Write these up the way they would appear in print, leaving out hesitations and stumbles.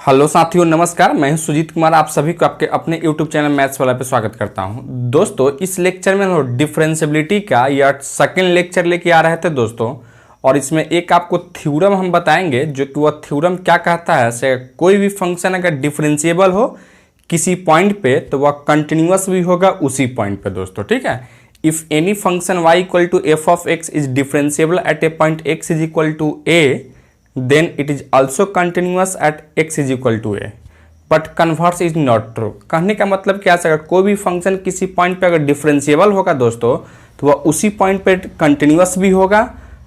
Hello साथियों, नमस्कार। मैं हूं सुजीत कुमार। आप सभी को आपके अपने यूट्यूब चैनल मैथ्स वाला पे स्वागत करता हूं। दोस्तों, इस लेक्चर में हम डिफरेंशियबिलिटी का या सेकंड लेक्चर लेके आ रहे थे दोस्तों, और इसमें एक आपको थ्योरम हम बताएंगे, जो कि वह थ्योरम क्या कहता है, से कोई भी फंक्शन अगर डिफरेंशिएबल हो किसी पॉइंट पे तो वह कंटिन्यूअस भी होगा उसी पॉइंट पे दोस्तों। ठीक है। If any function y equal to F of x is differentiable at a point x is equal to A, then it is also continuous at x is equal to a, but converse is not true। कहने का मतलब क्या है, अगर कोई भी function किसी point पे अगर डिफरेंशिएबल होगा दोस्तों तो वह उसी पॉइंट पे कंटिन्यूअस भी होगा,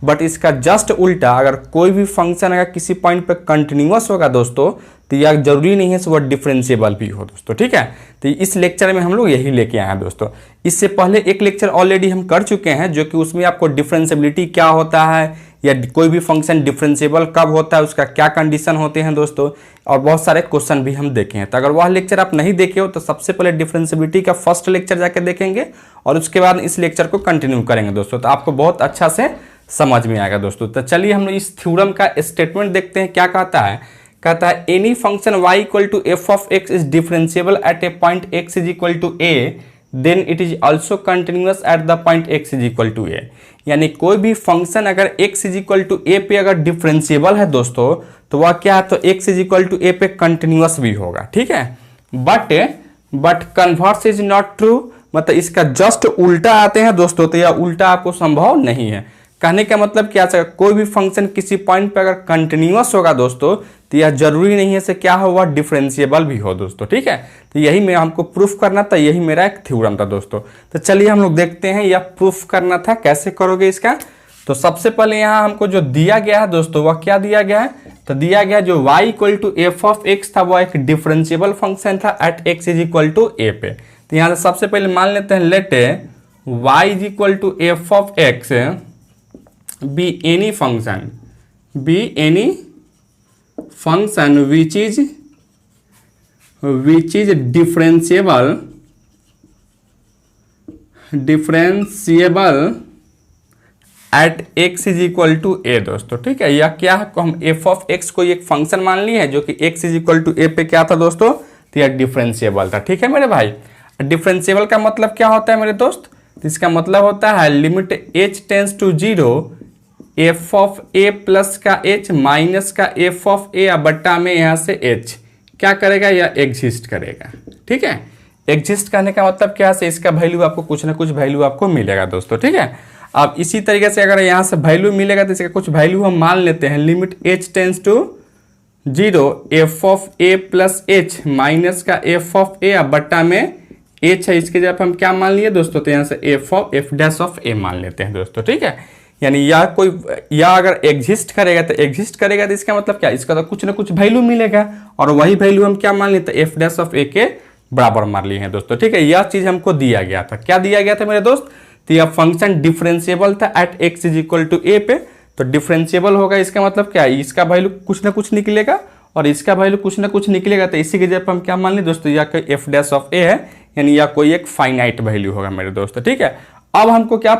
बट इसका जस्ट उल्टा अगर कोई भी फंक्शन अगर किसी पॉइंट पे कंटिन्यूअस होगा दोस्तों तो यह जरूरी नहीं है वह डिफरेंशिएबल भी हो दोस्तों। ठीक है। तो इस लेक्चर में हम लोग यही लेके आए हैं दोस्तों। इससे पहले एक लेक्चर ऑलरेडी हम कर चुके हैं, जो कि उसमें आपको डिफरेंशिएबिलिटी क्या होता है या कोई भी फंक्शन डिफरेंशिएबल कब होता है, उसका क्या कंडीशन होते हैं दोस्तों, और बहुत सारे क्वेश्चन भी हम देखे हैं। तो अगर वह लेक्चर आप नहीं देखे हो तो सबसे पहले डिफरेंशिएबिलिटी का फर्स्ट लेक्चर जाके देखेंगे और उसके बाद इस लेक्चर को कंटिन्यू करेंगे दोस्तों, तो आपको बहुत अच्छा से समझ में आएगा दोस्तों। तो चलिए हम लोग इस थ्योरम का स्टेटमेंट देखते हैं। क्या कहता है, कहता है any function y equal to F of x is differentiable at a point x is equal to a, then it is also continuous at the point x is equal to a. यानी कोई भी function अगर x is equal to a पे अगर differentiable है दोस्तों तो वह क्या है, तो x is equal to a पे कंटिन्यूअस भी होगा। ठीक है। But converse is not true, मतलब इसका जस्ट उल्टा आते हैं दोस्तों, तो यह उल्टा आपको संभव नहीं है। कहने का मतलब क्या है, कोई भी फंक्शन किसी पॉइंट पे अगर कंटिन्यूअस होगा दोस्तों तो यह जरूरी नहीं है से क्या हो, वह डिफरेंशिएबल भी हो दोस्तों। ठीक है। तो यही मैं हमको प्रूफ करना था, यही मेरा एक थ्योरम था दोस्तों। तो चलिए हम लोग देखते हैं यह प्रूफ करना था कैसे करोगे इसका। तो सबसे पहले यहाँ हमको जो दिया गया है दोस्तों वह क्या दिया गया है, तो दिया गया जो y equal to F of x था वह एक डिफरेंशिएबल फंक्शन था at x is equal to a पे। तो यहाँ से सबसे पहले मान लेते हैं let y is equal to F of x be any function which is differentiable at x is equal to a दोस्तों। ठीक है। या क्या है, हम f ऑफ x को एक फंक्शन मान लिए है जो कि x is equal to a पे क्या था दोस्तों, तो यह डिफरेंशिएबल था। ठीक है मेरे भाई। डिफरेंशिएबल का मतलब क्या होता है मेरे दोस्त, तो इसका मतलब होता है limit h tends to 0 F of A plus का एच माइनस का एफ ऑफ ए बट्टा में यहाँ से एच क्या करेगा, या एग्जिस्ट करेगा। ठीक है। एग्जिस्ट करने का मतलब क्या है, इसका वैल्यू आपको कुछ ना कुछ वैल्यू आपको मिलेगा दोस्तों। ठीक है। अब इसी तरीके से अगर यहाँ से वैल्यू मिलेगा तो इसका कुछ वैल्यू हम मान लेते हैं, limit H tends to 0 F of A plus H minus का एफ ऑफ ए बट्टा में एच है, इसके जब हम क्या मान लिए दोस्तों, तो यहाँ से एफ डैश ऑफ ए मान लेते हैं दोस्तों। ठीक है। यानी या अगर एग्जिस्ट करेगा तो इसका मतलब क्या, इसका तो कुछ ना कुछ वैल्यू मिलेगा, और वही वैल्यू हम क्या मान लेते हैं, एफ डैश ऑफ ए के बराबर मान लिए हैं दोस्तों। ठीक है। यह चीज हमको दिया गया था। क्या दिया गया था मेरे दोस्त, तो यह फंक्शन डिफरेंशिएबल था at x is equal to a पे। तो डिफरेंशिएबल होगा, इसका मतलब क्या है, इसका वैल्यू कुछ ना कुछ निकलेगा और इसका वैल्यू कुछ ना कुछ निकलेगा। तो इसी के जब हम क्या मान लें दोस्तों, या कोई एफ डैश ऑफ ए है, यानी या कोई एक फाइनाइट वैल्यू होगा मेरे दोस्त। ठीक है। अब हमको क्या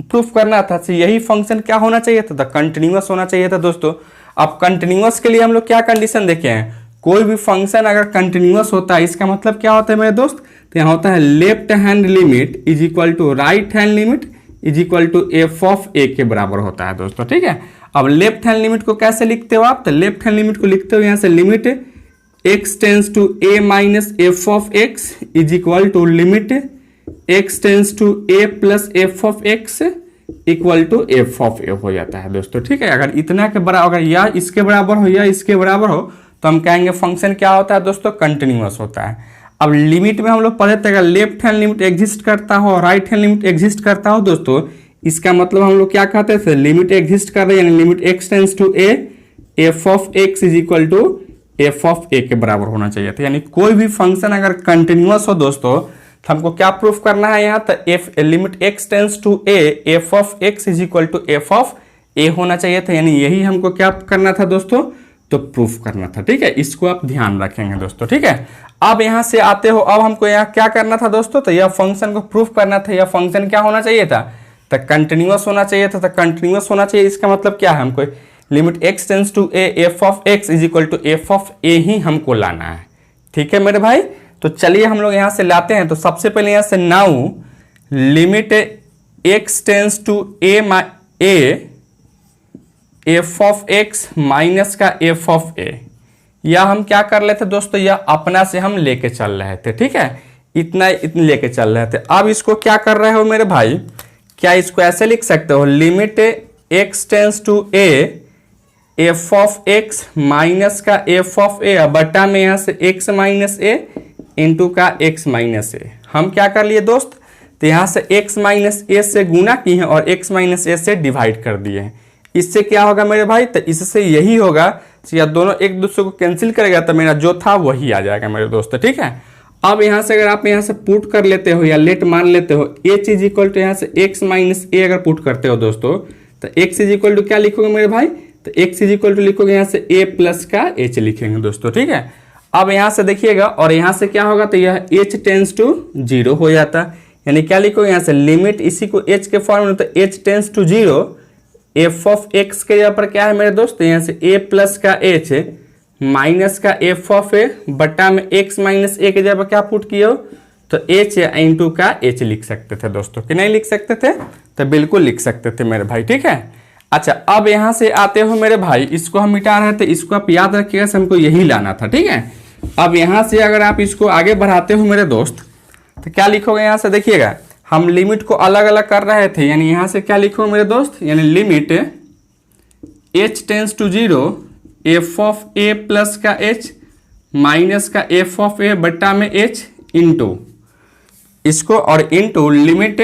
प्रूफ करना था, तो यही फंक्शन क्या होना चाहिए था, कंटिन्यूअस होना चाहिए था दोस्तों। अब कंटिन्यूअस के लिए हम लोग क्या कंडीशन देखे हैं, कोई भी फंक्शन अगर कंटिन्यूअस होता है इसका मतलब क्या होता है मेरे दोस्त, तो यहाँ होता है left hand limit is equal to right hand limit is equal to F of a के बराबर होता है दोस्तों। ठीक है। अब लेफ्ट हैंड लिमिट को कैसे लिखते हो आप, तो लेफ्ट हैंड लिमिट को लिखते हो यहाँ से limit x tends to a minus F of x is equal to limit x tends to a plus F of x equal to F of a हो जाता है दोस्तों। ठीक है। अगर इतना के बराबर, अगर या इसके बराबर हो या इसके बराबर हो तो हम कहेंगे फंक्शन क्या होता है दोस्तों, कंटिन्यूअस होता है। अब लिमिट में हम लोग पढ़े थे, अगर लेफ्ट हैंड लिमिट एग्जिस्ट करता हो और राइट हैंड लिमिट एग्जिस्ट करता हो दोस्तों, इसका मतलब हम लोग क्या कहते थे, लिमिट एग्जिस्ट कर रहे हैं, यानी limit x tends to a f of x is equal to F of a के बराबर होना चाहिए था। यानी कोई भी फंक्शन अगर कंटिन्यूअस हो दोस्तों तो हमको क्या प्रूफ करना है यहाँ, तो f limit x tends to a f of x is equal to F of a होना चाहिए था। यानी यही हमको क्या करना था दोस्तों, तो प्रूफ करना था। ठीक है। इसको आप ध्यान रखेंगे दोस्तों। ठीक है। अब यहाँ से आते हो, अब हमको यहाँ क्या करना था दोस्तों, तो यह फंक्शन को प्रूफ करना था। यह फंक्शन क्या होना चाहिए था, तो कंटिन्यूअस होना चाहिए था। तो कंटिन्यूअस होना चाहिए इसका मतलब क्या है, हमको limit x tends to a f of x is equal to f of a ही हमको लाना है। ठीक है मेरे भाई, तो चलिए हम लोग यहाँ से लाते हैं। तो सबसे पहले यहाँ से now limit x tends to a f of x minus का f ऑफ a, या हम क्या कर लेते दोस्तों, या अपना से हम लेके चल रहे थे। ठीक है, इतना लेके चल रहे थे। अब इसको क्या कर रहे हो मेरे भाई, क्या इसको ऐसे लिख सकते हो, limit x tends to a f of x minus का f ऑफ a बटा में यहाँ से x माइनस a इंटू का x माइनस a। हम क्या कर लिए दोस्त, तो यहाँ से x माइनस a से गुना किए हैं और x माइनस a से डिवाइड कर दिए हैं। इससे क्या होगा मेरे भाई, तो इससे यही होगा, या दोनों एक दूसरे को कैंसिल करेगा तो मेरा जो था वही आ जाएगा मेरे दोस्त। ठीक है, अब यहाँ से अगर आप यहाँ से पुट कर लेते हो या लेट मान लेते हो, h इज इक्वल टू यहाँ से x माइनस a अगर पुट करते हो दोस्तों, तो x इज इक्वल टू क्या लिखोगे मेरे भाई, तो x इज इक्वल टू लिखोगे यहाँ से a प्लस का h लिखेंगे दोस्तों। ठीक है, अब यहाँ से देखिएगा और यहाँ से क्या होगा, तो यह h टेंस टू 0 हो जाता, यानी क्या लिखोगे यहाँ से लिमिट इसी को h के फॉर्म में, तो h tends to 0 f of x के जगह पर क्या है मेरे दोस्त, यहाँ से a प्लस का h माइनस का f ऑफ a बटा में x माइनस a के जगह पर क्या पुट किए हो, तो h इंटू का h लिख सकते थे दोस्तों, कि नहीं लिख सकते थे, तो बिल्कुल लिख सकते थे मेरे भाई। ठीक है, अच्छा अब यहाँ से आते हो मेरे भाई, इसको हम मिटा रहे थे, इसको आप याद रखिएगा, हमको यही लाना था। ठीक है, अब यहाँ से अगर आप इसको आगे बढ़ाते हो मेरे दोस्त, तो क्या लिखोगे यहाँ से देखिएगा, हम लिमिट को अलग अलग कर रहे थे, यानी यहाँ से क्या लिखो मेरे दोस्त, यानी limit h tends to 0 f of a plus का h माइनस का f ऑफ a बट्टा में h इंटू इसको, और into limit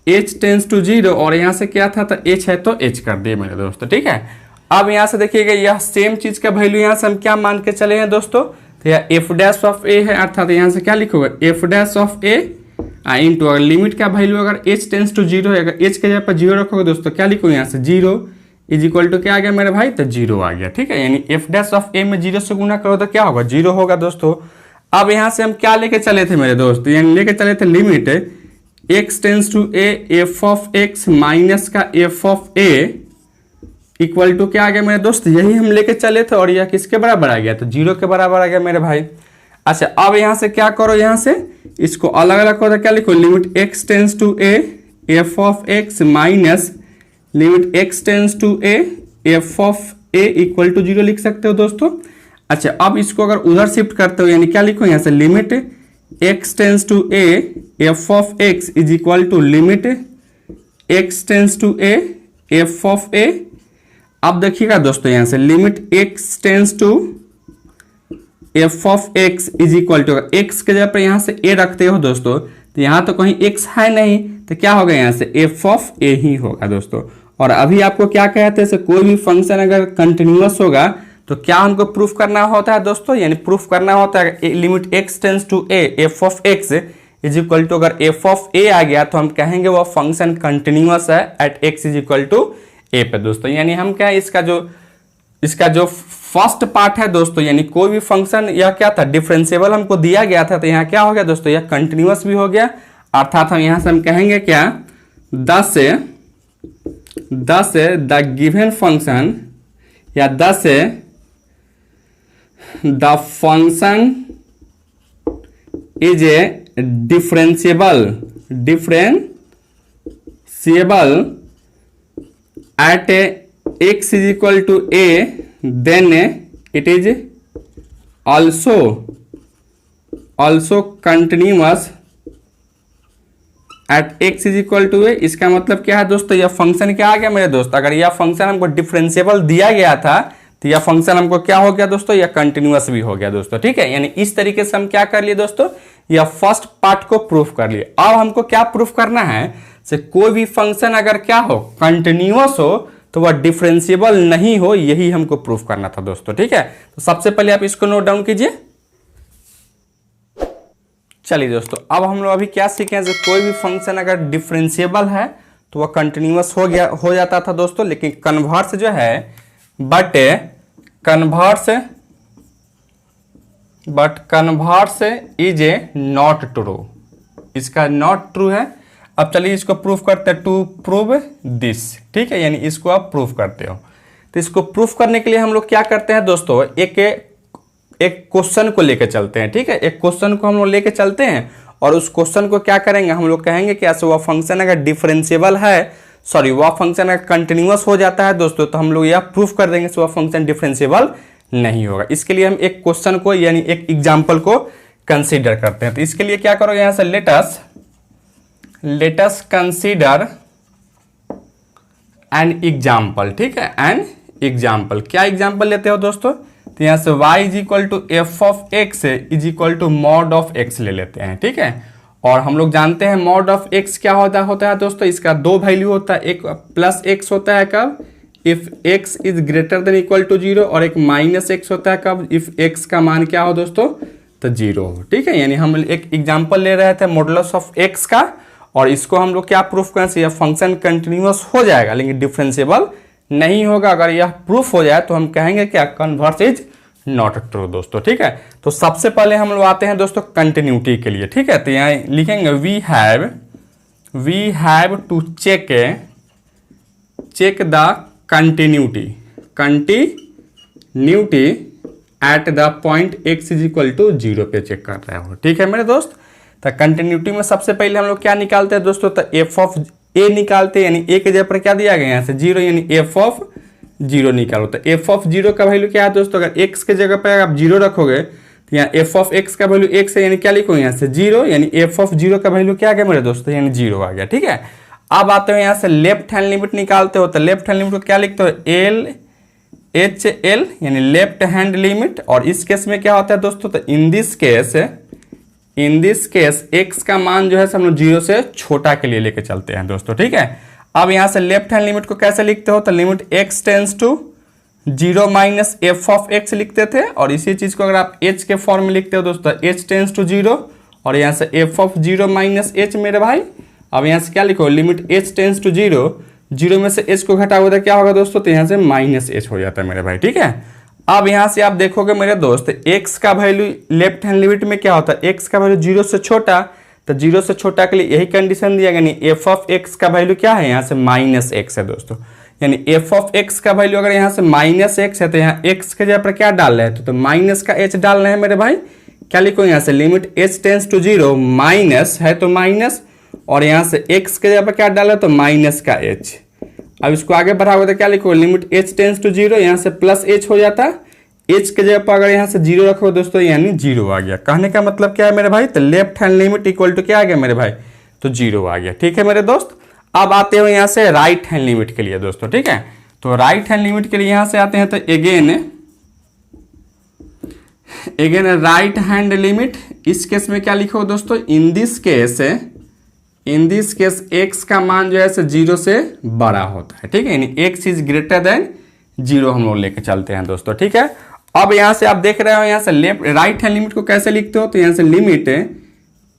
h tends to 0 और यहाँ से क्या था, तो h है तो h कर दिए मेरे दोस्तों। ठीक है, अब यहाँ से देखिएगा यह सेम चीज का वैल्यू यहाँ से हम क्या मान के चले हैं दोस्तों, तो यह f डैश ऑफ a है, अर्थात यहाँ से क्या लिखोगे f dash of a into, अगर लिमिट का वैल्यू अगर h टेंस टू 0 है, अगर h के जगह पर 0 रखोगे दोस्तों, क्या लिखोगे यहाँ से 0 इज इक्वल टू क्या आ गया मेरे भाई, तो 0 आ गया। ठीक है, यानी f डैश ऑफ a में 0 से गुना करो तो क्या होगा, 0 होगा दोस्तों। अब यहाँ से हम क्या लेके चले थे मेरे दोस्त, यानी लेके चले थे limit x tends to a f of x minus का f of a equal to क्या आ गया मेरे दोस्त, यही हम लेके चले थे, और यह किसके बराबर आ गया, तो 0 के बराबर आ गया मेरे भाई। अच्छा अब यहाँ से क्या करो, यहाँ से इसको अलग अलग करो, क्या लिखो, limit x tends to a f of x minus limit x tends to a f of a equal to 0 लिख सकते हो दोस्तों। अच्छा अब इसको अगर उधर शिफ्ट करते हो, यानी क्या लिखो यहाँ से limit x tends to a f of x is equal to limit x tends to a f of a। अब देखिएगा दोस्तों यहाँ से limit x tends to f of x is equal to, x के जगह पर यहाँ से a रखते हो दोस्तों, तो यहाँ तो कहीं x है नहीं, तो क्या होगा यहाँ से f ऑफ a ही होगा दोस्तों। और अभी आपको क्या कहते हैं, कोई भी फंक्शन अगर कंटिन्यूअस होगा तो क्या हमको प्रूफ करना होता है दोस्तों, यानी प्रूफ करना होता है limit x tends to a f of x is equal to, अगर f ऑफ a आ गया तो हम कहेंगे वो फंक्शन कंटिन्यूअस है at x is equal to a पे दोस्तों। यानी हम क्या, इसका जो फर्स्ट पार्ट है दोस्तों, यानी कोई भी फंक्शन यह क्या था, डिफरेंशिएबल हमको दिया गया था, तो यहाँ क्या हो गया दोस्तों, यह कंटिन्यूअस भी हो गया, अर्थात हम यहाँ से हम कहेंगे क्या, दस द गिवन फंक्शन या दस the function is a differentiable at x is equal to a, then it is also continuous at x is equal to a। इसका मतलब क्या है दोस्तों, यह फंक्शन क्या आ गया मेरे दोस्त, अगर यह फंक्शन हमको डिफरेंशिएबल दिया गया था तो यह फंक्शन हमको क्या हो गया दोस्तों, यह कंटिन्यूअस भी हो गया दोस्तों। ठीक है, यानी इस तरीके से हम क्या कर लिए दोस्तों, यह फर्स्ट पार्ट को प्रूफ कर लिए। अब हमको क्या प्रूफ करना है, से कोई भी फंक्शन अगर क्या हो, कंटिन्यूअस हो तो वह डिफरेंशिएबल नहीं हो, यही हमको प्रूफ करना था दोस्तों। ठीक है, तो सबसे पहले आप इसको नोट डाउन कीजिए। चलिए दोस्तों, अब हम लोग अभी क्या सीखे, कोई भी फंक्शन अगर डिफरेंशिएबल है तो वह कंटिन्यूअस हो जाता था दोस्तों, लेकिन कन्वर्स जो है but converse is a not true, इसका नॉट ट्रू है। अब चलिए इसको प्रूफ करते हैं, टू प्रूव दिस, ठीक है, यानी इसको आप प्रूफ करते हो। तो इसको प्रूफ करने के लिए हम लोग क्या करते हैं दोस्तों, एक क्वेश्चन को लेके चलते हैं, ठीक है, एक क्वेश्चन को हम लोग लेके चलते हैं और उस क्वेश्चन को क्या करेंगे, हम लोग कहेंगे कि ऐसे वह फंक्शन अगर डिफरेंशिएबल है, सॉरी वह फंक्शन अगर कंटिन्यूअस हो जाता है दोस्तों, तो हम लोग यह प्रूफ कर देंगे कि वह फंक्शन डिफरेंशिएबल नहीं होगा। इसके लिए हम एक क्वेश्चन को यानी एक एग्जाम्पल को कंसीडर करते हैं। तो इसके लिए क्या करोगे, यहां से let us consider an example, ठीक है, एन एग्जाम्पल। क्या एग्जाम्पल लेते हो दोस्तों, तो यहां से y is equal to F of x is equal to mod of X ले लेते हैं, ठीक है। और हम लोग जानते हैं मॉड ऑफ एक्स क्या होता है दोस्तों, इसका दो वैल्यू होता है, एक प्लस एक्स होता है कब, if x is greater than equal to 0, और एक माइनस एक्स होता है कब, इफ x का मान क्या हो दोस्तों, तो 0 हो, ठीक है। यानी हम एक एग्जाम्पल ले रहे थे मॉडुलस ऑफ x का, और इसको हम लोग क्या प्रूफ करें, यह फंक्शन कंटिन्यूअस हो जाएगा लेकिन डिफरेंशिएबल नहीं होगा। अगर यह प्रूफ हो जाए तो हम कहेंगे क्या, कन्वर्स इज नॉट ट्रू दोस्तों, ठीक है। तो सबसे पहले हम लोग आते हैं दोस्तों कंटिन्यूटी के लिए, ठीक है। तो यहाँ लिखेंगे we have to check the continuity at the point x is equal to 0 पे चेक कर रहे हो, ठीक है मेरे दोस्त। तो कंटिन्यूटी में सबसे पहले हम लोग क्या निकालते हैं दोस्तों, तो एफ ऑफ ए निकालते हैं, यानी ए के जगह पर क्या दिया गया यहाँ से 0, यानी एफ ऑफ 0 निकालो। तो एफ ऑफ 0 का वैल्यू क्या है दोस्तों, अगर x के जगह पर आप 0 रखोगे तो यहाँ एफ ऑफ x का वैल्यू x है, यानी क्या लिखोगे यहाँ से 0, यानी एफ ऑफ 0 का वैल्यू क्या आ गया मेरे दोस्तों, यानी 0 आ गया, ठीक है। अब आते हो यहाँ से लेफ्ट हैंड लिमिट निकालते हो, तो लेफ्ट हैंड लिमिट को क्या लिखते हो, एल एच एल, यानी लेफ्ट हैंड लिमिट। और इस केस में क्या होता है दोस्तों, तो इन दिस केस x का मान जो है हम लोग 0 से छोटा के लिए लेके चलते हैं दोस्तों, ठीक है। अब यहाँ से लेफ्ट हैंड लिमिट को कैसे लिखते हो, तो limit x tends to 0 minus F of X लिखते थे, और इसी चीज को अगर आप h के फॉर्म में लिखते हो दोस्तों, h टेंस टू 0, और यहाँ से एफ ऑफ 0 माइनस h मेरे भाई। अब यहाँ से क्या लिखो, लिमिट h टेंस टू 0 में से h को घटाओगे तो क्या होगा दोस्तों, तो यहाँ से माइनस h हो जाता है मेरे भाई, ठीक है। अब यहाँ से आप देखोगे मेरे दोस्त, x का वैल्यू लेफ्ट हैंड लिमिट में क्या होता है, x का वैल्यू 0 से छोटा, तो 0 से छोटा के लिए यही कंडीशन दिया गया, नहीं एफ ऑफ x का वैल्यू क्या है, यहाँ से माइनस x है दोस्तों, यानी एफ ऑफ x का वैल्यू अगर यहाँ से माइनस x है तो यहाँ x के जगह पर क्या डाल रहे हैं, तो माइनस का h डाल रहे हैं मेरे भाई। क्या लिखो यहाँ से, limit h tends to 0, minus है तो माइनस, और यहाँ से x के जगह पर क्या डाल रहे तो माइनस का h। अब इसको आगे बढ़ाओगे तो क्या लिखो, लिमिट h टेंस टू 0, यहाँ से प्लस h हो जाता, h के जगह पर अगर यहाँ से 0 रखो दोस्तों, यानी 0 आ गया। कहने का मतलब क्या है मेरे भाई, तो left hand limit equal to क्या आ गया मेरे भाई, तो 0 आ गया, ठीक है मेरे दोस्त। अब आते हो यहाँ से राइट हैंड लिमिट के लिए दोस्तों, ठीक है। तो राइट हैंड लिमिट के लिए यहाँ से आते हैं, तो अगेन राइट हैंड लिमिट, इस केस में क्या लिखो दोस्तों, इन दिस केस x का मान जो है 0 से बड़ा होता है, ठीक है, यानी x इज ग्रेटर देन 0 हम लोग लेके चलते हैं दोस्तों, ठीक है। अब यहाँ से आप देख रहे हो, यहाँ से राइट हैंड लिमिट को कैसे लिखते हो, तो यहाँ से limit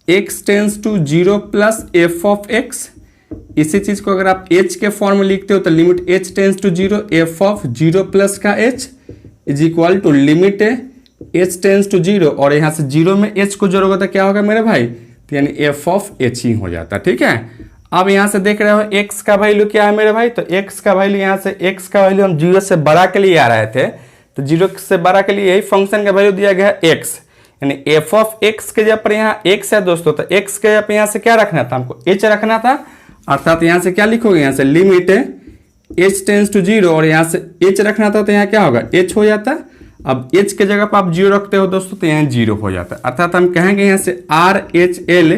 x tends to 0 plus F of x, इसी चीज को अगर आप h के फॉर्म में लिखते हो तो limit h tends to 0 F of 0 plus का h is equal to limit h tends to 0, और यहाँ से 0 में h को जोड़ोगे तो क्या होगा मेरे भाई, तो यानी एफ ऑफ h ही हो जाता, ठीक है। अब यहाँ से देख रहे हो x का वैल्यू क्या है मेरे भाई, तो x का वैल्यू यहाँ से x का वैल्यू हम 0 से बड़ा के लिए आ रहे थे, तो 0 से बड़ा के लिए यही फंक्शन का वैल्यू दिया गया है x, यानी एफ ऑफ x के जगह पर यहाँ x है दोस्तों, तो x के जगह पर यहाँ से क्या रखना था, हमको h रखना था, अर्थात यहाँ से क्या लिखोगे, यहाँ से लिमिट h टेंस टू 0, और यहाँ से h रखना था तो यहाँ क्या होगा, h हो जाता। अब h के जगह पर आप 0 रखते हो दोस्तों, तो यहाँ 0 हो जाता है, अर्थात हम कहेंगे यहाँ से R H L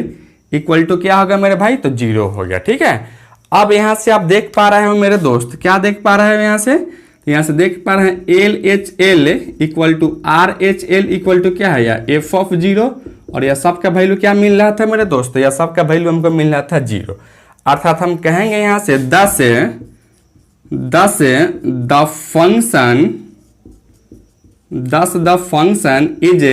equal to क्या होगा मेरे भाई, तो 0 हो गया, ठीक है। अब यहाँ से आप देख पा रहे हो मेरे दोस्त, क्या देख पा रहे हो यहाँ से देख पा रहे हैं L H L equal to R H L equal to क्या है, या एफ ऑफ 0, और यह सब का वैल्यू क्या मिल रहा था मेरे दोस्त, यह सब का वैल्यू हमको मिल रहा था 0, अर्थात हम कहेंगे यहाँ से the function is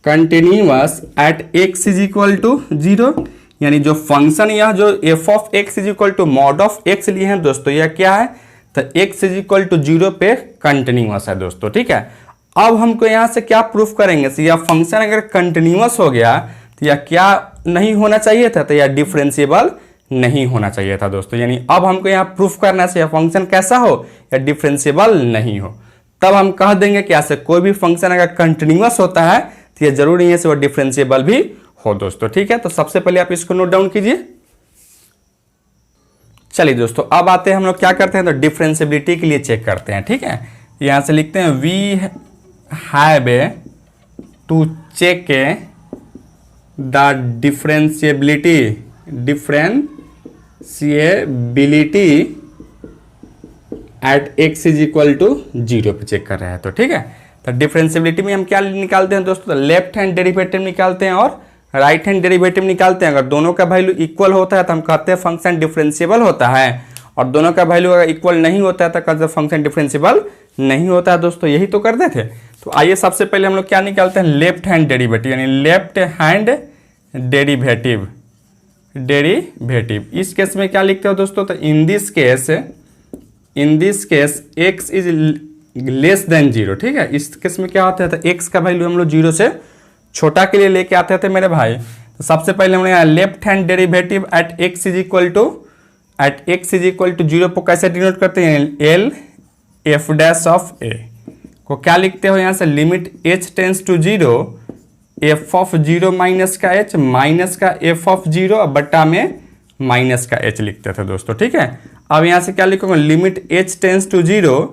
continuous at x is equal to 0, यानी जो फंक्शन यह जो F of x is equal to mod of X लिए हैं दोस्तों, यह क्या है, तो x इज इक्वल टू 0 पे कंटिन्यूअस है दोस्तों, ठीक है। अब हमको यहाँ से क्या प्रूफ करेंगे, तो यह फंक्शन अगर कंटिन्यूअस हो गया तो तो यह क्या नहीं होना चाहिए था, तो यह डिफरेंशिएबल नहीं होना चाहिए था दोस्तों। यानी अब हमको यहाँ प्रूफ करना चाहिए फंक्शन कैसा हो या डिफरेंशिएबल नहीं हो, तब हम कह देंगे कि ऐसे कोई भी फंक्शन अगर कंटिन्यूअस होता है तो यह जरूरी नहीं है वो डिफरेंशिएबल भी हो दोस्तों। ठीक है, तो सबसे पहले आप इसको नोट डाउन कीजिए। चलिए दोस्तों, अब आते हैं हम लोग क्या करते हैं, तो डिफरेंशिएबिलिटी के लिए चेक करते हैं। ठीक है, यहां से लिखते हैं we have to check the differentiability at x is equal to 0 पे चेक कर रहे हैं। तो ठीक है, तो डिफरेंशिएबिलिटी में हम क्या निकालते हैं दोस्तों, तो लेफ्ट हैंड डेरिवेटिव निकालते हैं और राइट हैंड डेरिवेटिव निकालते हैं। अगर दोनों का वैल्यू इक्वल होता है तो हम कहते हैं फंक्शन डिफरेंशिएबल होता है, और दोनों का वैल्यू अगर इक्वल नहीं होता है तो कहते हैं फंक्शन डिफरेंशिएबल नहीं होता है दोस्तों। यही तो करते थे। तो आइए सबसे पहले हम लोग क्या निकालते हैं, लेफ्ट हैंड डेरिवेटिव, यानी लेफ्ट हैंड डेरिवेटिव। इस केस में क्या लिखते हो दोस्तों, तो in this case x is less then 0। ठीक है, इस केस में क्या होता है, तो x का वैल्यू हम लोग 0 से छोटा के लिए लेके आते थे मेरे भाई। तो सबसे पहले हमने यहाँ left hand derivative at x is equal to 0 को कैसे डिनोट करते हैं, L F dash of A को क्या लिखते हो यहाँ से, limit h tends to 0 F of 0 minus का h माइनस का एफ ऑफ 0 बट्टा में माइनस का h लिखते थे दोस्तों। ठीक है, अब यहाँ से क्या लिखोगे, limit h tends to 0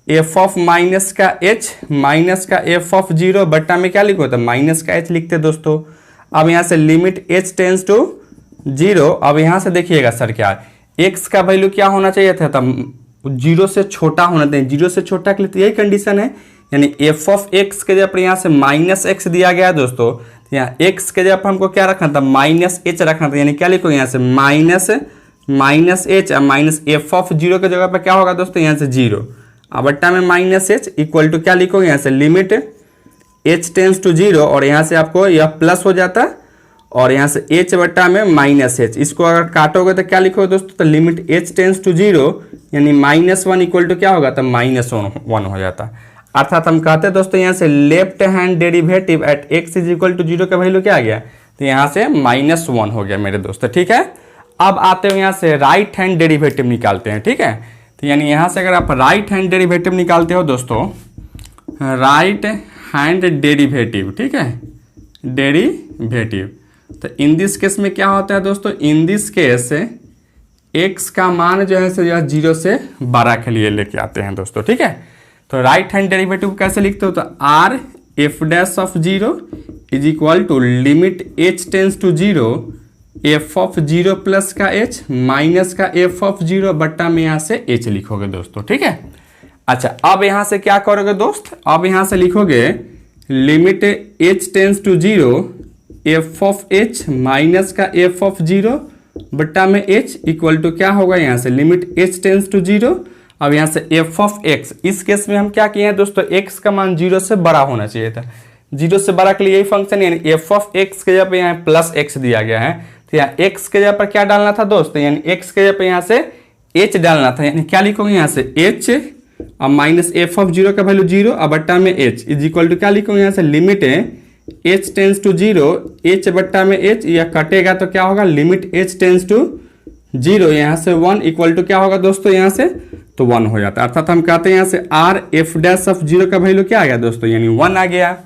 F of minus का h माइनस का एफ ऑफ 0 बट्टा में क्या लिखो, तो माइनस का h लिखते दोस्तों। अब यहाँ से लिमिट h टेंस टू 0, अब यहाँ से देखिएगा सर क्या x का वैल्यू क्या होना चाहिए था, तब 0 से छोटा होना चाहिए। 0 से छोटा के लिए तो यही कंडीशन है, यानी एफ ऑफ x के जगह पर यहाँ से माइनस x दिया गया है दोस्तों। यहाँ x के जगह पर हमको क्या रखना था, माइनस h रखना था, यानी क्या लिखो यहाँ से minus h minus F of 0 के जगह पर क्या होगा दोस्तों, यहाँ से 0 अब बट्टा में माइनस h इक्वल टू क्या लिखोगे, यहाँ से लिमिट h टेंस टू 0 और यहाँ से आपको यह प्लस हो जाता है और यहाँ से h बट्टा में माइनस h। इसको अगर काटोगे तो क्या लिखोगे दोस्तों, तो लिमिट h टेंस टू 0 यानी -1 इक्वल टू क्या होगा, तो -1 हो जाता है। अर्थात हम कहते हैं दोस्तों यहाँ से left hand derivative at x is equal to 0 का वैल्यू क्या आ गया, तो यहाँ से -1 हो गया मेरे दोस्तों। ठीक है, अब आते हुए यहाँ से राइट हैंड डेरिवेटिव निकालते हैं। ठीक है, तो यानी यहाँ से अगर आप राइट हैंड डेरिवेटिव निकालते हो दोस्तों, राइट हैंड डेरिवेटिव, ठीक है, डेरिवेटिव, तो इन दिस केस में क्या होता है दोस्तों, इन दिस केस x का मान जो है सो यह 0 से 12 के लिए लेके आते हैं दोस्तों। ठीक है, तो राइट हैंड डेरिवेटिव कैसे लिखते हो, तो r F dash of 0 is equal to limit h tends to 0 F of 0 plus का h माइनस का एफ ऑफ 0 बट्टा में यहाँ से h लिखोगे दोस्तों। ठीक है, अच्छा अब यहाँ से क्या करोगे दोस्त, अब यहाँ से लिखोगे limit h tends to 0 F of h minus का एफ ऑफ 0 बट्टा में h इक्वल टू क्या होगा, यहाँ से लिमिट h टेंस टू 0। अब यहाँ से एफ ऑफ x, इस केस में हम क्या किए हैं दोस्तों, x का मान 0 से बड़ा होना चाहिए था। 0 से बड़ा के लिए यही फंक्शन, यानी एफ ऑफ x के जगह पे यहाँ प्लस x दिया गया है, तो यहाँ x के जगह पर क्या डालना था दोस्तों, यानी x के जगह पर यहाँ से h डालना था। यानी क्या लिखोगे यहाँ से h और माइनस एफ ऑफ 0 का वैल्यू 0 और बट्टा में h इज इक्वल टू क्या लिखोगे यहाँ से limit h tends to 0 h बट्टा में h, या कटेगा तो क्या होगा, लिमिट h टेंस टू 0 यहाँ से 1 इक्वल टू क्या होगा दोस्तों, यहाँ से तो 1 हो जाता है। अर्थात हम कहते हैं यहाँ से r एफ डैश ऑफ 0 का वैल्यू क्या आ गया दोस्तों, यानी 1 आ गया।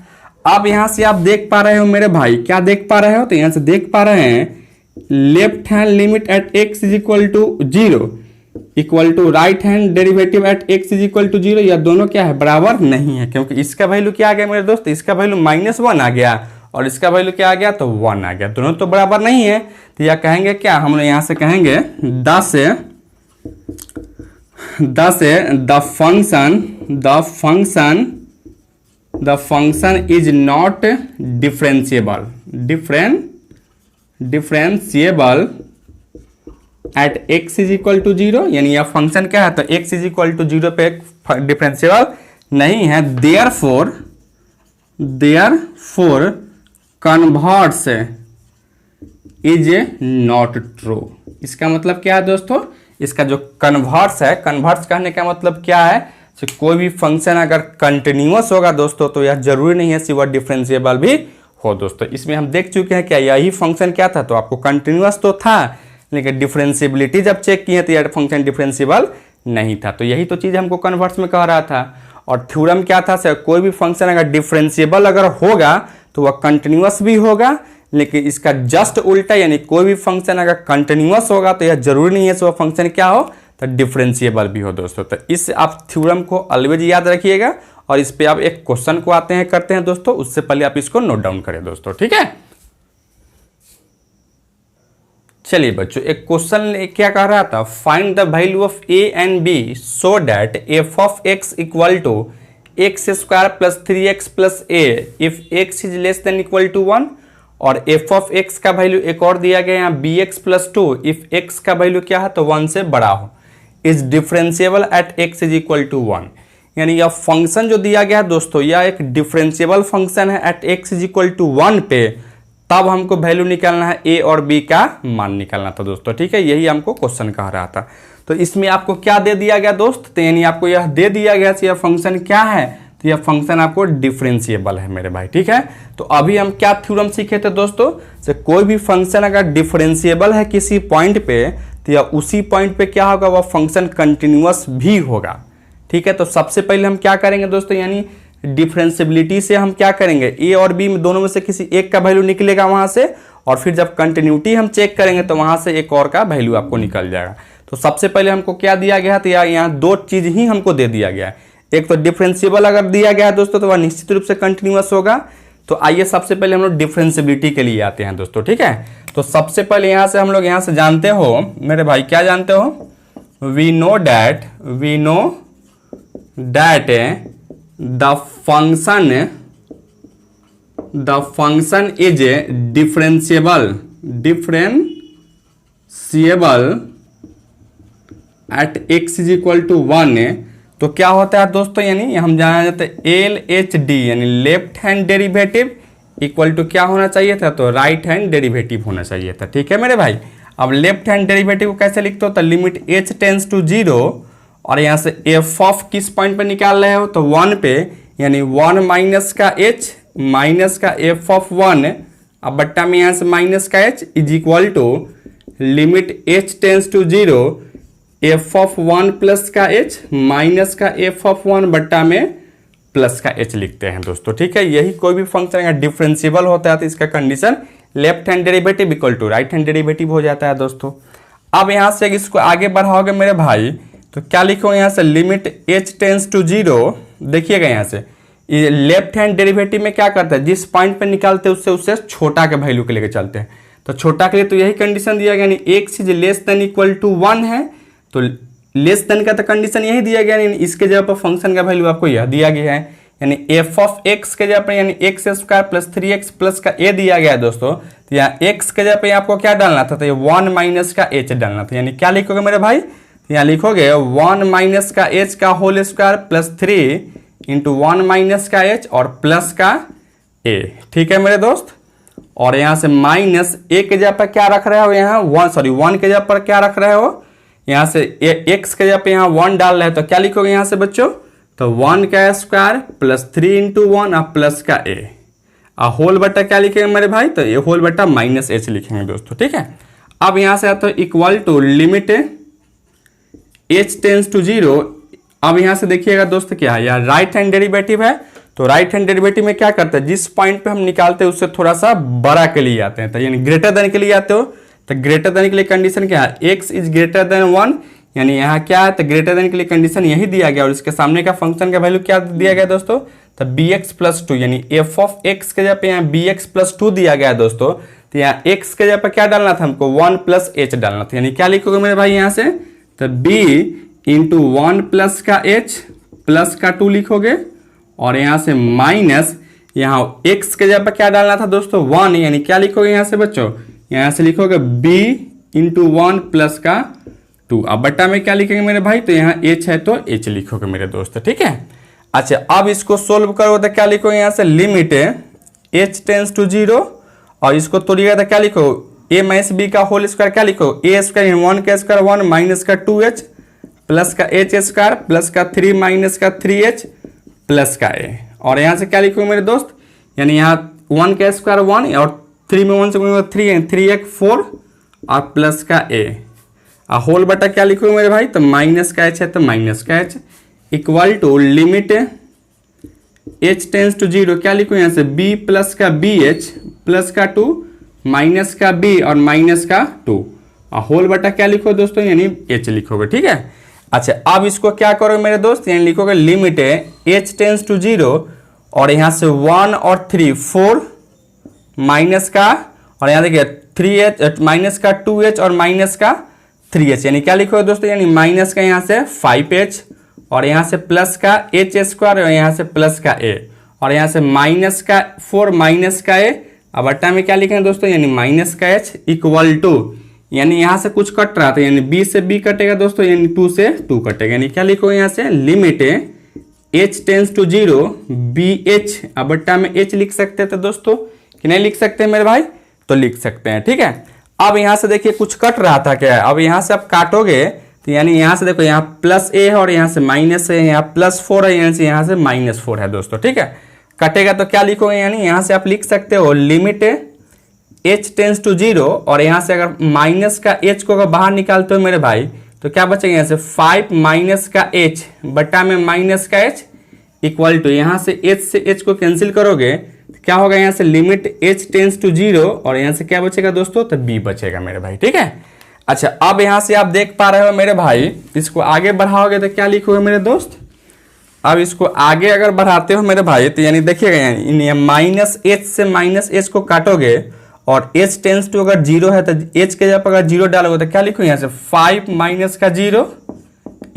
अब यहाँ से आप देख पा रहे हो मेरे भाई, क्या देख पा रहे हो, तो यहाँ से देख पा रहे हैं left hand limit at x is equal to 0 equal to right hand derivative at x is equal to 0, या दोनों क्या है, बराबर नहीं है, क्योंकि इसका वैल्यू क्या आ गया मेरे दोस्त, इसका वैल्यू -1 आ गया और इसका वैल्यू क्या आ गया, तो 1 आ गया, दोनों तो बराबर नहीं है। तो यह कहेंगे क्या, हम लोग यहाँ से कहेंगे the function is not differentiable at x is equal to 0, यानी यह फंक्शन क्या है, तो x इज इक्वल टू 0 पे डिफरेंशिएबल नहीं है। Therefore converts is not true. इसका मतलब क्या है दोस्तों, इसका जो कन्वर्ट्स है, कन्वर्ट्स कहने का मतलब क्या है, तो कोई भी फंक्शन अगर कंटिन्यूअस होगा दोस्तों तो यह जरूरी नहीं है कि वह डिफरेंशिएबल भी हो दोस्तों। इसमें हम देख चुके हैं क्या यही फंक्शन क्या था, तो आपको कंटिन्यूअस तो था लेकिन डिफरेंशिएबिलिटी जब चेक किए तो यह फंक्शन डिफरेंशिएबल नहीं था। तो यही तो चीज़ हमको कन्वर्ट्स में कह रहा था। और थ्योरम क्या था सर, कोई भी फंक्शन अगर डिफरेंशिएबल अगर होगा तो वह कंटिन्यूअस भी होगा, लेकिन इसका जस्ट उल्टा, यानी कोई भी फंक्शन अगर कंटिन्यूअस होगा तो यह जरूरी नहीं है वह फंक्शन क्या हो, तो डिफरेंशिएबल भी हो दोस्तों। तो इस आप थ्योरम को ऑलवेज याद रखिएगा और इस पे आप एक क्वेश्चन को करते हैं दोस्तों, उससे पहले आप इसको नोट डाउन करें दोस्तों, ठीक है। चलिए बच्चों, एक क्वेश्चन क्या कह रहा था, find the value of a and b so that f of x equal to x square plus 3x plus a if x is less than equal to 1, और एफ ऑफ एक्स का value एक और दिया गया यहाँ b x plus 2 if x का value क्या है तो 1 से बड़ा हो, is differentiable at x is equal to 1। यानी यह फंक्शन जो दिया गया है दोस्तों, यह एक डिफरेंशिएबल फंक्शन है at x is equal to 1 पे, तब हमको वैल्यू निकालना है ए और बी का मान निकालना था दोस्तों, ठीक है। यही हमको क्वेश्चन कह रहा था। तो इसमें आपको क्या दे दिया गया दोस्त, तो यानी आपको यह दे दिया गया यह फंक्शन क्या है, तो यह फंक्शन आपको डिफरेंशिएबल है मेरे भाई, ठीक है। तो अभी हम क्या थ्योरम सीखे थे दोस्तों, से कोई भी फंक्शन अगर डिफरेंशिएबल है किसी पॉइंट पे तो यह उसी पॉइंट पे क्या होगा, वह फंक्शन कंटिन्यूअस भी होगा, ठीक है। तो सबसे पहले हम क्या करेंगे दोस्तों, यानी डिफरेंशिएबिलिटी से हम क्या करेंगे, ए और बी में दोनों में से किसी एक का वैल्यू निकलेगा वहां से, और फिर जब कंटिन्यूटी हम चेक करेंगे तो वहां से एक और का वैल्यू आपको निकल जाएगा। तो सबसे पहले हमको क्या दिया गया, तो यहाँ दो चीज ही हमको दे दिया गया है। एक तो डिफरेंशिएबल अगर दिया गया है दोस्तों तो वह निश्चित रूप से कंटिन्यूअस होगा। तो आइए सबसे पहले हम लोग डिफरेंशिएबिलिटी के लिए आते हैं दोस्तों, ठीक है। तो सबसे पहले यहाँ से हम लोग यहाँ से जानते हो मेरे भाई, क्या जानते हो, we know that the function is differentiable at x is equal to 1। तो क्या होता है दोस्तों, यानी हम जाना जाते हैं LHD यानी left hand derivative equal to क्या होना चाहिए था, तो राइट हैंड डेरिवेटिव होना चाहिए था, ठीक है मेरे भाई। अब लेफ्ट हैंड डेरिवेटिव को कैसे लिखते हो, तो लिमिट h टेंस टू 0 और यहाँ से f ऑफ किस पॉइंट पे निकाल रहे हो, तो 1 पे, यानी 1 माइनस का h माइनस का f ऑफ 1, अब बट्टा में यहाँ से माइनस का h is equal to limit h tends to 0 f of 1 plus का h माइनस का f ऑफ 1 बट्टा में प्लस का h लिखते हैं दोस्तों, ठीक है। यही कोई भी फंक्शन अगर डिफरेंशिएबल होता है तो इसका condition left hand derivative equal to right hand derivative हो जाता है दोस्तों। अब यहाँ से इसको आगे बढ़ाओगे मेरे भाई तो क्या लिखो, यहाँ से लिमिट h टेंस टू 0, देखिएगा यहाँ से लेफ्ट हैंड डेरिवेटिव में क्या करता है, जिस पॉइंट पे निकालते हैं उससे छोटा के वैल्यू के लेके चलते हैं। तो छोटा के लिए तो यही कंडीशन दिया गया, यानी x is less than equal to 1 है, तो लेस देन का तो कंडीशन यही दिया गया, यानी इसके जगह पर फंक्शन का वैल्यू आपको यह दिया गया है, यानी एफ ऑफ एक्स के जगह पर यानी x square plus 3x plus का ए दिया गया है दोस्तों। तो यहाँ एक्स के जगह पे आपको क्या डालना था, तो ये 1 माइनस का एच डालना था, यानी क्या लिखोगे मेरे भाई, यहाँ लिखोगे 1 माइनस का एच का whole square plus 3 into 1 minus का एच और प्लस का ए, ठीक है मेरे दोस्त। और यहाँ से माइनस ए के जगह पर क्या रख रहे हो, यहाँ 1 के जगह पर क्या रख रहे हो, यहाँ से एक्स के जगह पे यहाँ 1 डाल रहे हो, तो क्या लिखोगे यहाँ से बच्चों, तो 1 का स्क्वायर प्लस 3 इंटू 1 और प्लस का ए, होल बट्टा क्या लिखेंगे मेरे भाई, तो ये होल बट्टा माइनस एच लिखेंगे दोस्तों, ठीक है। अब यहाँ से आता है equal to limit H tends to 0। अब यहाँ से देखिएगा दोस्त क्या है, यार राइट हैंड डेरिवेटिव है, तो राइट हैंड डेरिवेटिव में क्या करते हैं, जिस पॉइंट पे हम निकालते हैं उससे थोड़ा सा बड़ा के लिए आते हैं, तो यानी ग्रेटर देन के लिए आते हो, तो ग्रेटर देन के लिए कंडीशन क्या है, एक्स इज ग्रेटर देन 1, यानी यहाँ क्या है, तो ग्रेटर देन के लिए कंडीशन यही दिया गया, और इसके सामने का फंक्शन का वैल्यू क्या दिया गया दोस्तों, तो bx प्लस 2, यानी एफ ऑफ एक्स के जगह पे यहाँ bx प्लस 2 दिया गया है दोस्तों। तो यहाँ x के जगह पे क्या डालना था हमको, 1 प्लस h डालना था, यानी क्या लिखोगे मेरे भाई यहाँ से, तो b इंटू 1 प्लस का h प्लस का 2 लिखोगे, और यहाँ से माइनस यहाँ x के जगह पे क्या डालना था दोस्तों, 1, यानी क्या लिखोगे यहाँ से बच्चों, यहाँ से लिखोगे b इंटू 1 प्लस का 2, अब बट्टा में क्या लिखेंगे मेरे भाई, तो यहाँ h है तो h लिखोगे मेरे दोस्त, ठीक है। अच्छा अब इसको सोल्व करो तो क्या लिखोगे यहाँ से, लिमिट h टेंस टू 0, और इसको तोड़िएगा तो क्या लिखो, a माइनस b का होल स्क्वायर क्या लिखो, a स्क्वायर 1 का स्क्वायर 1 माइनस का 2h प्लस का h स्क्वायर प्लस का 3 माइनस का 3h प्लस का a, और यहाँ से क्या लिखोगे मेरे दोस्त, यानी यहाँ 1 का स्क्वायर 1 और 3 में 1 से 3 है, 3 एक 4 और प्लस का a और होल बटा क्या लिखोगे मेरे भाई, तो माइनस का h है तो माइनस का h equal to limit h tends to 0 क्या लिखो यहाँ से b प्लस का bh प्लस का 2 माइनस का b और माइनस का 2 और होल बटा क्या लिखो दोस्तों, यानी h लिखोगे। ठीक है, अच्छा अब इसको क्या करोगे मेरे दोस्त, यानी लिखोगे लिमिट h टेंस टू 0 और यहाँ से 1 और 3 4 माइनस का और यहाँ देखिए 3h माइनस का 2h और माइनस का 3h, यानी क्या लिखोगे दोस्तों, यानी माइनस का यहाँ से 5h और यहाँ से प्लस का h स्क्वायर और यहाँ से प्लस का a और यहाँ से माइनस का 4 माइनस का a अब बट्टा में क्या लिखेंगे दोस्तों, यानी माइनस का h इक्वल टू, यानी यहाँ से कुछ कट रहा था यानी b से b कटेगा दोस्तों, यानी 2 से 2 कटेगा, यानी क्या लिखोगे यहाँ से limit h tends to 0 bh अब बट्टा में h लिख सकते थे दोस्तों कि नहीं लिख सकते मेरे भाई, तो लिख सकते हैं। ठीक है, अब यहाँ से देखिए कुछ कट रहा था क्या है, अब यहाँ से आप काटोगे तो यानी यहाँ से देखो यहाँ प्लस a है और यहाँ से माइनस है, यहाँ प्लस 4 है यहाँ से माइनस 4 है दोस्तों। ठीक है, कटेगा तो क्या लिखोगे, यानी यहाँ से आप लिख सकते हो लिमिट h टेंस टू 0 और यहाँ से अगर माइनस का h को अगर बाहर निकालते हो मेरे भाई तो क्या बचेगा, यहाँ से 5 माइनस का h बटा में माइनस का h इक्वल टू यहाँ से h से h को कैंसिल करोगे तो क्या होगा, यहाँ से लिमिट h टेंस टू 0 और यहाँ से क्या बचेगा दोस्तों, तो b बचेगा मेरे भाई। ठीक है, अच्छा अब यहाँ से आप देख पा रहे हो मेरे भाई, इसको आगे बढ़ाओगे तो क्या लिखोगे मेरे दोस्त, अब इसको आगे अगर बढ़ाते हो मेरे भाई तो यानी देखिएगा यानी माइनस h से माइनस h को काटोगे और h टेंस टू अगर 0 है तो h के जगह पर अगर 0 डालोगे तो क्या लिखोगे, यहाँ से 5 माइनस का 0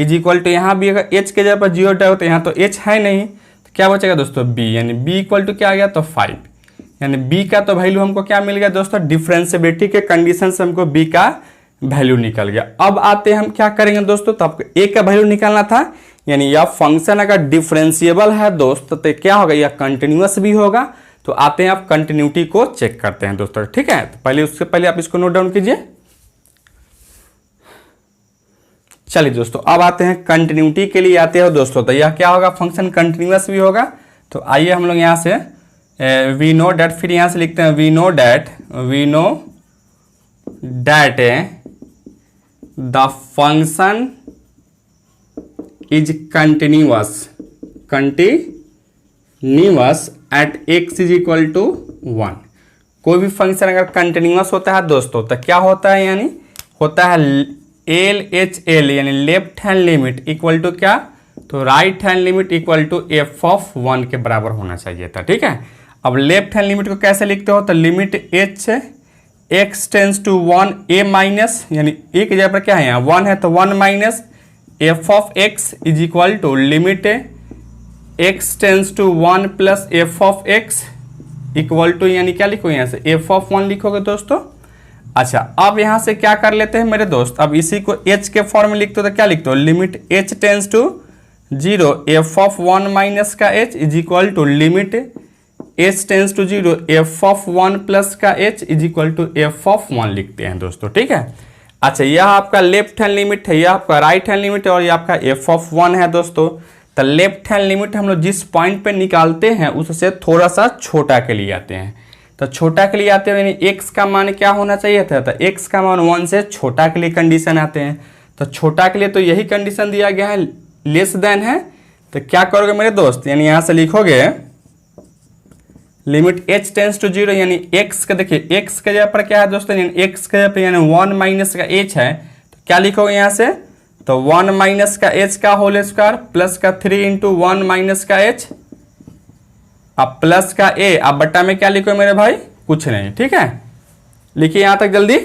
इज इक्वल टू यहाँ भी अगर h के जगह पर 0 डालो तो यहाँ तो h है नहीं तो क्या बचेगा दोस्तों b, यानी b इक्वल टू क्या आ गया, तो 5, यानी b का तो वैल्यू हमको क्या मिल गया दोस्तों, डिफरेंशिएबिलिटी के कंडीशन से हमको b का वैल्यू निकल गया। अब आते हैं हम क्या करेंगे दोस्तों, तो आपको a का वैल्यू निकालना था, यानी यह फंक्शन अगर डिफरेंशिएबल है दोस्तों तो क्या होगा, यह कंटिन्यूअस भी होगा। तो आते हैं आप कंटिन्यूटी को चेक करते हैं दोस्तों। ठीक है, तो पहले उससे पहले आप इसको नोट डाउन कीजिए। चलिए दोस्तों अब आते हैं कंटिन्यूटी के लिए आते हैं दोस्तों, तो यह क्या होगा, फंक्शन कंटिन्यूअस भी होगा। तो आइए हम लोग यहाँ से वी नो डैट, फिर यहाँ से लिखते हैं we know that the function is continuous at x is equal to 1। कोई भी फंक्शन अगर कंटिन्यूअस होता है दोस्तों तो क्या होता है, यानी होता है LHL यानी left hand limit equal to क्या, तो right hand limit equal to f(1) के बराबर होना चाहिए था। ठीक है, अब लेफ्ट हैंड लिमिट को कैसे लिखते हो, तो limit h x tends to 1 a minus, यानी a की जगह पर क्या है यहाँ 1 है तो 1 minus f(x) is equal to limit x tends to 1 plus f(x) equal to, यानी क्या लिखो यहाँ से f(1) लिखोगे दोस्तों। अच्छा अब यहाँ से क्या कर लेते हैं मेरे दोस्त, अब इसी को h के फॉर्म में लिखते हो तो क्या लिखते हो, limit h tends to 0 f(1) minus का h is equal to limit h tends to 0 f(1) plus का h is equal to f(1) लिखते हैं दोस्तों। ठीक है, अच्छा यह आपका लेफ्ट हैंड लिमिट है, यह आपका राइट हैंड लिमिट है और यह आपका f(1) है दोस्तों। तो लेफ्ट हैंड लिमिट हम लोग जिस पॉइंट पे निकालते हैं उससे थोड़ा सा छोटा के लिए आते हैं, तो छोटा के लिए आते हैं यानी x का मान क्या होना चाहिए था, तो x का मान 1 से छोटा के लिए कंडीशन आते हैं। तो छोटा के लिए तो यही कंडीशन दिया गया है, लेस देन है। तो क्या करोगे मेरे दोस्त, यानी यहाँ से लिखोगे लिमिट h टेंस टू 0 यानी x का, देखिए x के जगह पर क्या है दोस्तों, यानी x के जगह पर यानी 1 माइनस का h है तो क्या लिखोगे यहाँ से, तो 1 माइनस का h का होल स्क्वायर प्लस का 3 इंटू 1 माइनस का h अब प्लस का a, अब बट्टा में क्या लिखो मेरे भाई, कुछ नहीं। ठीक है, लिखिए यहां तक जल्दी।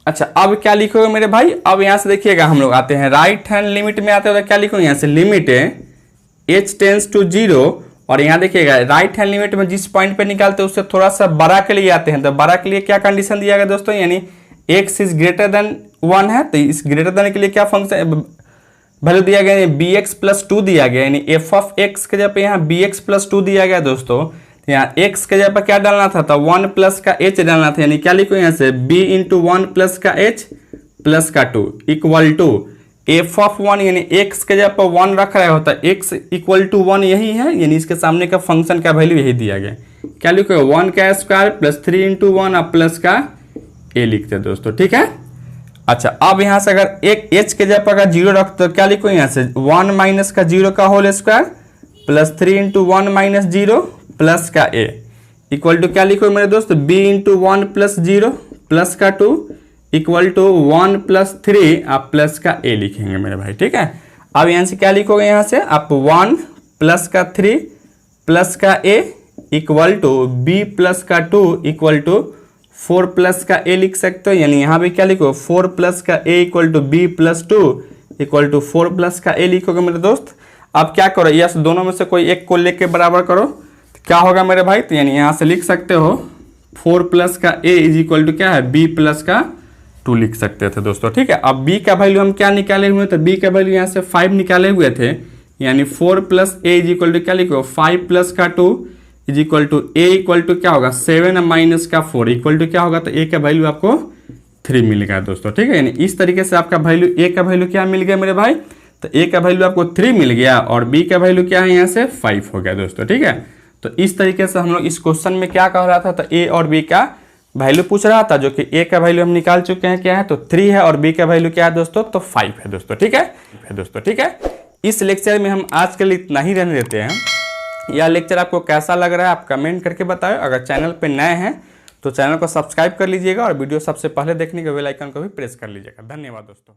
अच्छा अब क्या लिखोगे मेरे भाई, अब यहां से देखिएगा हम लोग आते हैं राइट हैंड लिमिट में आते हो तो क्या लिखोगे यहां से लिमिट h टेंस टू 0 और यहां देखिएगा राइट हैंड लिमिट में जिस पॉइंट पे निकालते हैं उससे थोड़ा सा बड़ा के लिए आते हैं। तो बड़ा के लिए क्या कंडीशन दिया गया दोस्तों, यानी x इज ग्रेटर देन 1 है, तो इस ग्रेटर देन के लिए क्या फंक्शन वैल्यू दिया गया है, bx प्लस 2 दिया गया, यानी f(x) के जगह पे यहाँ bx प्लस 2 दिया गया दोस्तों। यहाँ x के जगह पर क्या डालना था, तो 1 प्लस का h डालना था, यानी क्या लिखो यहाँ से b इंटू 1 प्लस का h प्लस का 2 इक्वल टू एफ ऑफ 1 यानी x के जगह पर 1 रख रहा होता है, x इक्वल टू 1 यही है, यानी इसके सामने का फंक्शन का वैल्यू यही दिया गया। क्या लिखो 1 का स्क्वायर प्लस 3 इंटू 1 अब प्लस का a लिखते हैं दोस्तों, ठीक है। अच्छा अब यहाँ से अगर एक h के जगह पर अगर 0 रख तो क्या लिखो यहाँ से 1 माइनस का 0 का whole square plus 3 into 1 minus 0 plus का a इक्वल टू क्या लिखो मेरे दोस्त b इंटू 1 प्लस 0 प्लस का 2 इक्वल टू 1 प्लस 3 आप प्लस का a लिखेंगे मेरे भाई, ठीक है। अब यहाँ से क्या लिखोगे, यहाँ से आप 1 प्लस का 3 प्लस का a equal to b plus का 2 इक्वल टू 4 प्लस का a लिख सकते हो, यानी यहाँ भी क्या लिखो 4 प्लस का a equal to b plus 2 equal to 4 plus का a लिखोगे मेरे दोस्त। अब क्या करो, यस दोनों में से कोई एक को लेके बराबर करो, तो क्या होगा मेरे भाई, तो यानी यहाँ से लिख सकते हो 4 प्लस का a इज इक्वल टू क्या है b प्लस का 2 लिख सकते थे दोस्तों, ठीक है। अब b का वैल्यू हम क्या निकाले हुए थे, b का वैल्यू यहाँ से 5 निकाले हुए थे, यानी 4 plus a is equal to क्या लिखो 5 प्लस का 2 is equal to a equal to क्या होगा 7 माइनस का 4 इक्वल टू क्या होगा, तो a का वैल्यू आपको 3 मिल गया दोस्तों, ठीक है। यानी इस तरीके से आपका वैल्यू a का वैल्यू क्या मिल गया मेरे भाई, तो a का वैल्यू आपको 3 मिल गया और b का वैल्यू क्या है यहाँ से 5 हो गया दोस्तों, ठीक है। तो इस तरीके से हम लोग इस क्वेश्चन में क्या कह रहा था, तो a और b का वैल्यू पूछ रहा था, जो कि a का वैल्यू हम निकाल चुके हैं क्या है, तो 3 है और b का वैल्यू क्या है दोस्तों, तो 5 है दोस्तों, ठीक है दोस्तों, ठीक है। इस लेक्चर में हम आज के लिए इतना ही रहने देते हैं। यह लेक्चर आपको कैसा लग रहा है आप कमेंट करके बताओ। अगर चैनल पे नए हैं तो चैनल को सब्सक्राइब कर लीजिएगा और वीडियो सबसे पहले देखने के बेल आइकन को भी प्रेस कर लीजिएगा। धन्यवाद दोस्तों।